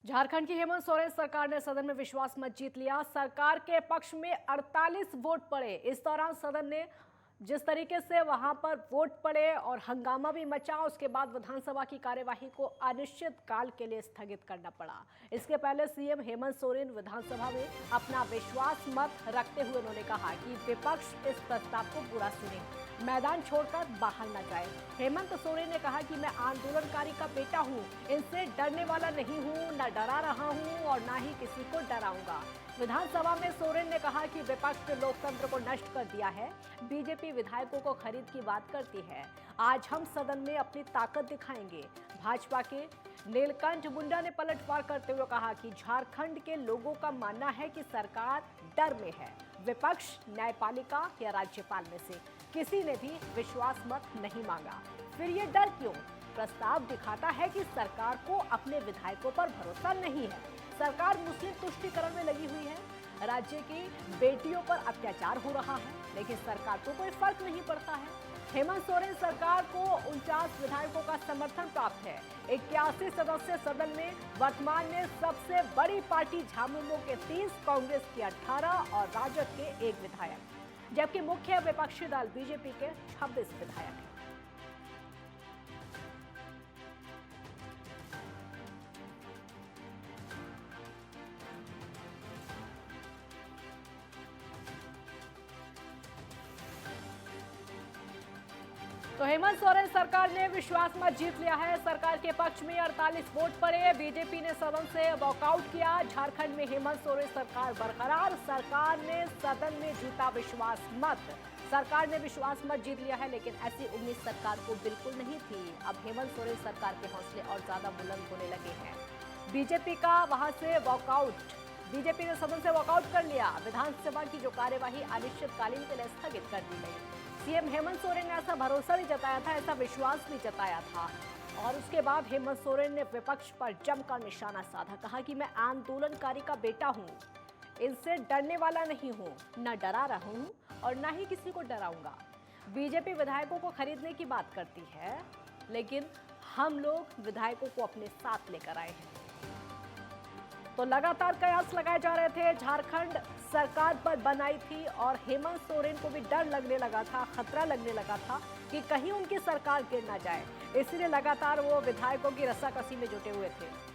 झारखंड की हेमंत सोरेन सरकार ने सदन में विश्वास मत जीत लिया। सरकार के पक्ष में 48 वोट पड़े। इस दौरान सदन ने जिस तरीके से वहां पर वोट पड़े और हंगामा भी मचा, उसके बाद विधानसभा की कार्यवाही को अनिश्चित काल के लिए स्थगित करना पड़ा। इसके पहले सीएम हेमंत सोरेन विधानसभा में अपना विश्वास मत रखते हुए उन्होंने कहा कि विपक्ष इस प्रस्ताव को पूरा सुने, मैदान छोड़कर बाहर न जाए। हेमंत सोरेन ने कहा कि मैं आंदोलनकारी का बेटा हूं, इनसे डरने वाला नहीं हूं, न डरा रहा हूं और न ही किसी को डराऊंगा। विधानसभा में सोरेन ने कहा कि विपक्ष ने लोकतंत्र को नष्ट कर दिया है, बीजेपी विधायकों को खरीद की बात करती है। आज हम सदन में अपनी ताकत दिखाएंगे। भाजपा के नीलकंठ मुंडा ने पलटवार करते हुए कहा कि झारखंड के लोगों का मानना है कि सरकार डर में है। विपक्ष न्यायपालिका या राज्यपाल में से किसी ने भी विश्वास मत नहीं मांगा, फिर ये डर क्यों? प्रस्ताव दिखाता है कि सरकार को अपने विधायकों पर भरोसा नहीं है। सरकार मुस्लिम तुष्टीकरण में लगी हुई है, राज्य की बेटियों पर अत्याचार हो रहा है, लेकिन सरकार को कोई फर्क नहीं पड़ता है। हेमंत सोरेन सरकार को 49 विधायकों का समर्थन प्राप्त है। 81 सदस्य सदन में। वर्तमान में सबसे बड़ी पार्टी झामुमो के 30, कांग्रेस के 18 और राजद के 1 विधायक, जबकि मुख्य विपक्षी दल बीजेपी के 26 विधायक हैं। तो हेमंत सोरेन सरकार ने विश्वास मत जीत लिया है। सरकार के पक्ष में 48 वोट पड़े। बीजेपी ने सदन से वॉकआउट किया। झारखंड में हेमंत सोरेन सरकार बरकरार। सरकार ने सदन में जीता विश्वास मत। सरकार ने विश्वास मत जीत लिया है, लेकिन ऐसी उम्मीद सरकार को बिल्कुल नहीं थी। अब हेमंत सोरेन सरकार के हौसले और ज्यादा बुलंद होने लगे हैं। बीजेपी का वहां से वॉकआउट, बीजेपी ने सदन से वॉकआउट कर लिया। विधानसभा की जो कार्यवाही अनिश्चितकालीन के लिए स्थगित कर दी गई। सीएम हेमंत सोरेन ने ऐसा भरोसा भी जताया था, ऐसा विश्वास भी जताया था, और उसके बाद हेमंत सोरेन ने विपक्ष पर जमकर निशाना साधा। कहा कि मैं आंदोलनकारी का बेटा हूं, इनसे डरने वाला नहीं हूं, न डरा रहा हूं और न ही किसी को डराऊंगा। बीजेपी विधायकों को खरीदने की बात करती है, लेकिन हम लोग विधायकों को अपने साथ लेकर आए हैं। तो लगातार कयास लगाए जा रहे थे। झारखंड सरकार पर बनाई थी और हेमंत सोरेन को भी डर लगने लगा था, खतरा लगने लगा था कि कहीं उनकी सरकार गिर ना जाए। इसलिए लगातार वो विधायकों की रस्साकसी में जुटे हुए थे।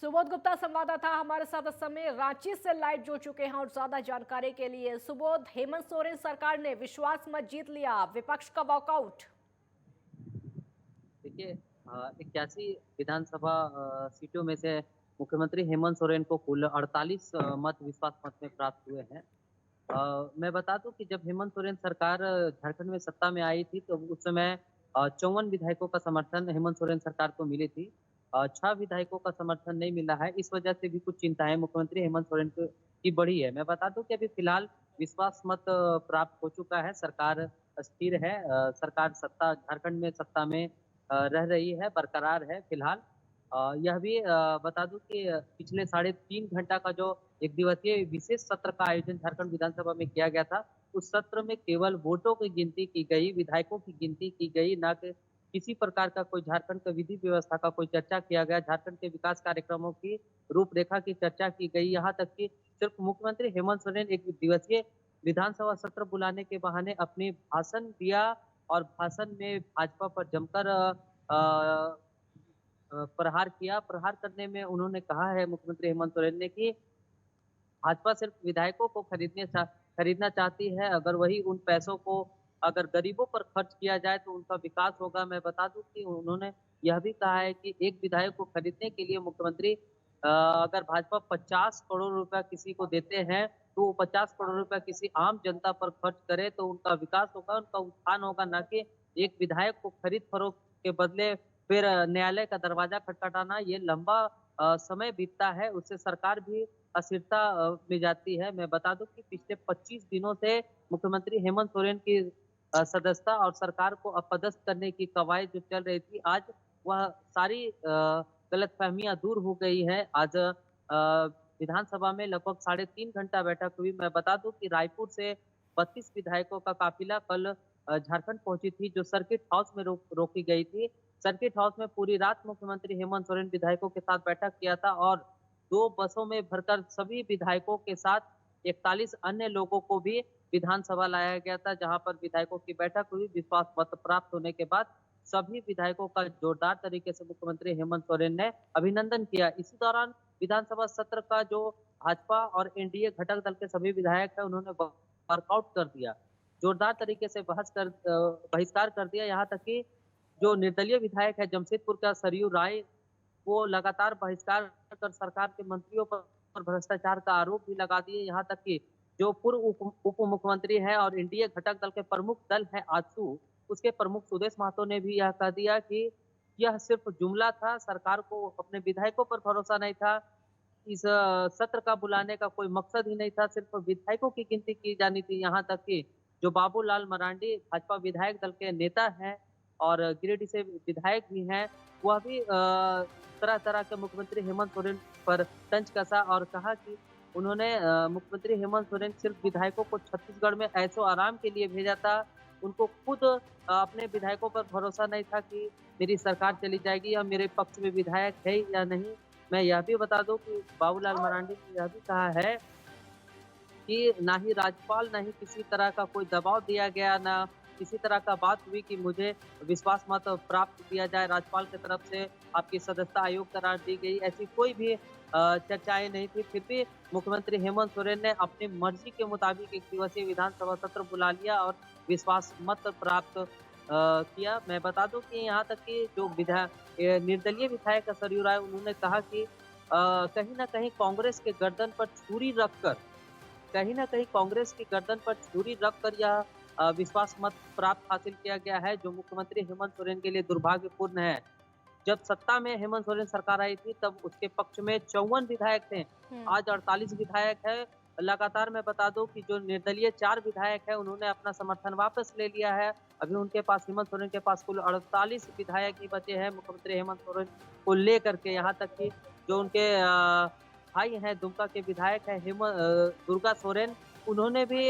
सुबोध गुप्ता संवाददाता हमारे साथ इस समय रांची से लाइव जुड़ चुके हैं और ज्यादा जानकारी के लिए। सुबोध, हेमंत सोरेन सरकार ने विश्वास मत जीत लिया, विपक्ष का वॉकआउट। देखिए, 81 विधानसभा सीटों में से मुख्यमंत्री हेमंत सोरेन को कुल 48 मत विश्वास मत में प्राप्त हुए हैं। मैं बता दूं कि जब हेमंत सोरेन सरकार झारखंड में सत्ता में आई थी, तो उस समय 54 विधायकों का समर्थन हेमंत सोरेन सरकार को मिली थी। 6 विधायकों का समर्थन नहीं मिला है। इस वजह से भी कुछ चिंताएं मुख्यमंत्री हेमंत सोरेन की बढ़ी है। मैं बता दूं कि अभी फिलहाल विश्वास मत प्राप्त हो चुका है। सरकार स्थिर है। सरकार सत्ता झारखंड में सत्ता में रह रही है, बरकरार है फिलहाल। यह भी बता दूं कि पिछले साढ़े 3 घंटा का जो एक दिवसीय विशेष सत्र का आयोजन झारखंड विधानसभा में किया गया था, उस सत्र में केवल वोटों की गिनती की गई, विधायकों की गिनती की गई, ना कि किसी प्रकार का कोई झारखंड का विधि व्यवस्था का कोई चर्चा किया गया, झारखंड के विकास कार्यक्रमों की रूपरेखा की चर्चा की गई। यहाँ तक कि सिर्फ मुख्यमंत्री हेमंत सोरेन एक दिवसीय विधानसभा सत्र बुलाने के बहाने अपने भाषण दिया और भाषण में भाजपा पर जमकर प्रहार किया। प्रहार करने में उन्होंने कहा है मुख्यमंत्री हेमंत सोरेन ने कि भाजपा सिर्फ विधायकों को खरीदना चाहती है। अगर वही उन पैसों को अगर गरीबों पर खर्च किया जाए तो उनका विकास होगा। मैं बता दूं कि उन्होंने यह भी कहा है कि एक विधायक को खरीदने के लिए मुख्यमंत्री अगर भाजपा 50 करोड़ रुपया किसी को देते हैं, तो वो 50 करोड़ रुपया किसी आम जनता पर खर्च करे तो उनका विकास होगा, उनका उत्थान होगा, ना कि एक विधायक को खरीद फरोख्त के बदले फिर न्यायालय का दरवाजा खटखटाना। ये लंबा समय बीतता है, उससे सरकार भी अस्थिरता में जाती है। मैं बता दूं कि पिछले 25 दिनों से मुख्यमंत्री हेमंत सोरेन की सदस्यता और सरकार को अपदस्थ करने की कवायद जो चल रही थी, आज वह सारी गलतफहमियां दूर हो गई है। आज विधानसभा में लगभग साढ़े 3 घंटा बैठक हुई। मैं बता दूं कि रायपुर से 32 विधायकों का काफिला कल झारखंड पहुंची थी, जो सर्किट हाउस में रोकी गई थी। सर्किट हाउस में पूरी रात मुख्यमंत्री हेमंत सोरेन विधायकों के साथ बैठक किया था और 2 बसों में भरकर सभी विधायकों के साथ 41 अन्य लोगों को भी विधानसभा लाया गया था, जहां पर विधायकों की बैठक हुई। विश्वास मत प्राप्त होने के बाद सभी विधायकों का जोरदार तरीके से मुख्यमंत्री हेमंत सोरेन ने अभिनंदन किया। इसी दौरान विधानसभा सत्र का जो भाजपा और एनडीए घटक दल के सभी विधायक हैं, उन्होंने वर्कआउट कर दिया। जोरदार तरीके से बहिष्कार कर दिया। यहाँ तक कि जो निर्दलीय विधायक है जमशेदपुर का सरयू राय, वो लगातार बहिष्कार कर सरकार के मंत्रियों पर भ्रष्टाचार का आरोप भी लगा दिए। यहाँ तक कि जो पूर्व उप मुख्यमंत्री हैं और एनडीए घटक दल के प्रमुख दल है आजसू, उसके प्रमुख सुदेश महतो ने भी यह कह दिया कि यह सिर्फ जुमला था, सरकार को अपने विधायकों पर भरोसा नहीं था। इस सत्र का बुलाने का कोई मकसद ही नहीं था, सिर्फ विधायकों की गिनती की जानी थी। यहाँ तक कि जो बाबूलाल मरांडी भाजपा विधायक दल के नेता हैं और गिरिडीह से विधायक भी हैं, वह भी तरह-तरह के मुख्यमंत्री हेमंत सोरेन पर तंज कसा और कहा कि उन्होंने मुख्यमंत्री हेमंत सोरेन सिर्फ विधायकों को छत्तीसगढ़ में ऐशो-आराम के लिए भेजा था। उनको खुद अपने विधायकों पर भरोसा नहीं था कि मेरी सरकार चली जाएगी या मेरे पक्ष में विधायक है या नहीं। मैं यह भी बता दूं कि बाबूलाल मरांडी ने यह भी कहा है कि ना ही राज्यपाल, ना ही किसी तरह का कोई दबाव दिया गया, ना किसी तरह का बात हुई कि मुझे विश्वास मत प्राप्त किया जाए, राज्यपाल की तरफ से आपकी सदस्यता आयोग करार दी गई, ऐसी कोई भी चर्चाएं नहीं थी। फिर भी मुख्यमंत्री हेमंत सोरेन ने अपनी मर्जी के मुताबिक एक दिवसीय विधानसभा सत्र बुला लिया और विश्वास मत प्राप्त किया। मैं बता दूं कि यहाँ तक कि जो निर्दलीय विधायक सरयू राय, उन्होंने कहा कि कहीं ना कहीं कांग्रेस के गर्दन पर छुरी रखकर यह विश्वास मत प्राप्त हासिल किया गया है, जो मुख्यमंत्री हेमंत सोरेन के लिए दुर्भाग्यपूर्ण है। जब सत्ता में हेमंत सोरेन सरकार आई थी, तब उसके पक्ष में 54 विधायक थे, आज 48 विधायक है। लगातार मैं बता दूं कि जो निर्दलीय 4 विधायक है, उन्होंने अपना समर्थन वापस ले लिया है। अभी उनके पास, हेमंत सोरेन के पास कुल 48 विधायक ही बचे हैं मुख्यमंत्री हेमंत सोरेन को लेकर के। यहाँ तक कि जो उनके भाई हैं, दुमका के विधायक है दुर्गा सोरेन, उन्होंने भी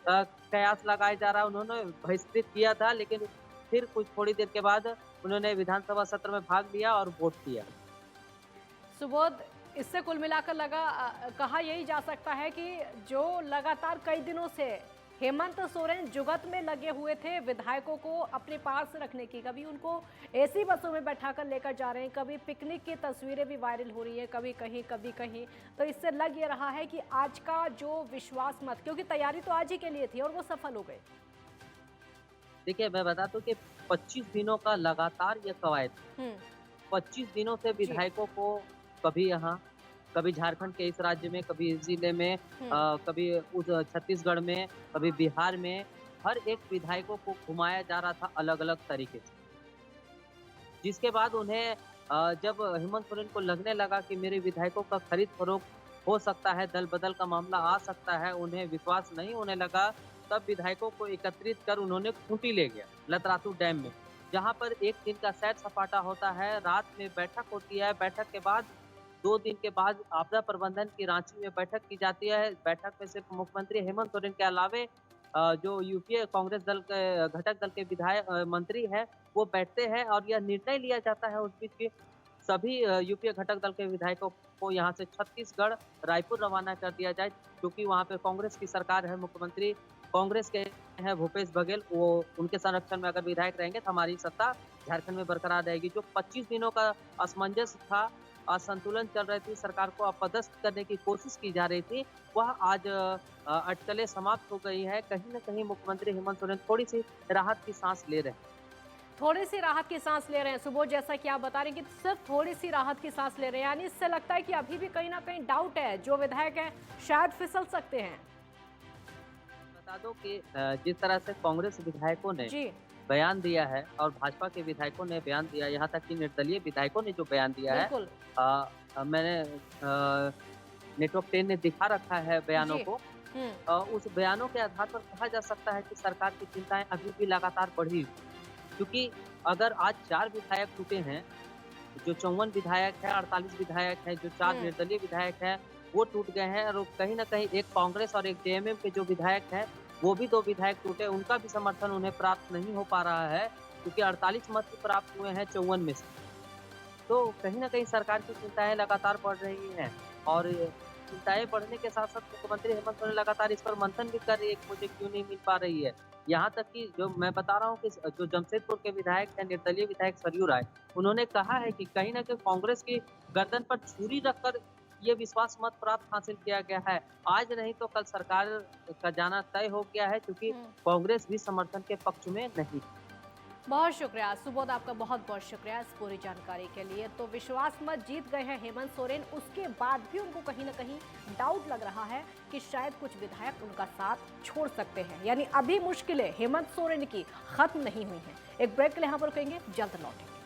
कयास लगाया जा रहा है। उन्होंने बहिष्कृत किया था, लेकिन फिर कुछ थोड़ी देर के बाद उन्होंने विधानसभा सत्र में भाग लिया और वोट दिया। सुबोध, इससे कुल मिलाकर कहा यही जा सकता है कि जो लगातार कई दिनों से हेमंत सोरेन जुगत में लगे हुए थे विधायकों को अपने पास रखने की, कभी उनको एसी बसों में बैठाकर लेकर जा रहे हैं, कभी पिकनिक की तस्वीरें भी वायरल हो रही है, कभी कहीं, तो इससे लग ये रहा है कि आज का जो विश्वास मत, क्योंकि तैयारी तो आज ही के लिए थी और वो सफल हो गए। देखिए, मैं बता दूं कि 25 दिनों का लगातार ये कवायद, 25 दिनों से विधायकों को कभी यहाँ, कभी झारखंड के इस राज्य में, कभी इस जिले में, कभी उस छत्तीसगढ़ में, कभी बिहार में, हर एक विधायकों को घुमाया जा रहा था अलग अलग तरीके से। जिसके बाद उन्हें जब हेमंत सोरेन को लगने लगा कि मेरे विधायकों का खरीद फरोख्त हो सकता है, दल बदल का मामला आ सकता है, उन्हें विश्वास नहीं होने लगा, तब विधायकों को एकत्रित कर उन्होंने खूंटी ले गया लतरातू डैम में, जहां पर एक दिन का सैर सपाटा होता है, रात में बैठक होती है। बैठक के बाद 2 दिन के बाद आपदा प्रबंधन की रांची में बैठक की जाती है। बैठक में सिर्फ मुख्यमंत्री हेमंत सोरेन के अलावे जो यूपीए कांग्रेस दल के घटक दल के विधायक मंत्री हैं, वो बैठते हैं और यह निर्णय लिया जाता है उस बीच की सभी यूपीए घटक दल के विधायकों को यहाँ से छत्तीसगढ़, रायपुर रवाना कर दिया जाए, क्योंकि वहाँ पे कांग्रेस की सरकार है, मुख्यमंत्री कांग्रेस के हैं भूपेश बघेल, वो उनके संरक्षण में अगर विधायक रहेंगे तो हमारी सत्ता झारखंड में बरकरार रहेगी। जो 25 दिनों का असमंजस था, असंतुलन चल रही थी, सरकार को अपदस्थ करने की कोशिश की जा रही थी, वह आज अटकलें समाप्त हो गई है। कहीं न कहीं मुख्यमंत्री हेमंत सोरेन थोड़ी सी राहत की सांस ले रहे हैं। थोड़ी सी राहत की सांस ले रहे हैं सुबोध, जैसा कि आप बता रहे हैं कि सिर्फ थोड़ी सी राहत की सांस ले रहे हैं, यानी इससे लगता है कि अभी भी कहीं ना कहीं डाउट है, जो विधायक हैं शायद फिसल सकते हैं। बता दो कि जिस तरह से कांग्रेस विधायकों ने बयान दिया है और भाजपा के विधायकों ने बयान दिया, यहाँ तक कि निर्दलीय विधायकों ने जो बयान दिया है, मैंने नेटवर्क 10 ने दिखा रखा है बयानों को, उस बयानों के आधार पर कहा जा सकता है कि सरकार की चिंताएं अभी भी लगातार बढ़ी, क्योंकि अगर आज 4 विधायक टूटे हैं, जो 54 विधायक है, 48 विधायक है, जो 4 निर्दलीय विधायक है, वो टूट गए हैं, और कहीं ना कहीं एक कांग्रेस और एक जेएमएम के जो विधायक हैं, वो भी 2 विधायक टूटे, उनका भी समर्थन उन्हें प्राप्त नहीं हो पा रहा है, क्योंकि 48 मत ही प्राप्त हुए हैं 54 में से। तो कहीं न कहीं सरकार की चिंताएँ लगातार बढ़ रही हैं और चिंताएँ बढ़ने के साथ-साथ मुख्यमंत्री हेमंत सोरेन लगातार इस पर मंथन भी कर रही है कि मुझे क्यों नहीं मिल पा रही है। यहाँ तक कि जो मैं बता रहा हूँ कि जो जमशेदपुर के विधायक हैं, निर्दलीय विधायक सरयू राय, उन्होंने कहा है कि कहीं न कहीं कांग्रेस की गर्दन पर छुरी रखकर ये विश्वास मत प्राप्त हासिल किया गया है। आज नहीं तो कल सरकार का जाना तय हो गया है, क्योंकि हम्म। कांग्रेस भी समर्थन के पक्ष में नहीं। बहुत शुक्रिया सुबोध, आपका बहुत बहुत शुक्रिया इस पूरी जानकारी के लिए। तो विश्वास मत जीत गए हैं हेमंत सोरेन, उसके बाद भी उनको कहीं ना कहीं डाउट लग रहा है कि शायद कुछ विधायक उनका साथ छोड़ सकते हैं, यानी अभी मुश्किलें हेमंत सोरेन की खत्म नहीं हुई हैं। एक ब्रेक के लिए यहाँ पर कहेंगे, जल्द लौटेंगे।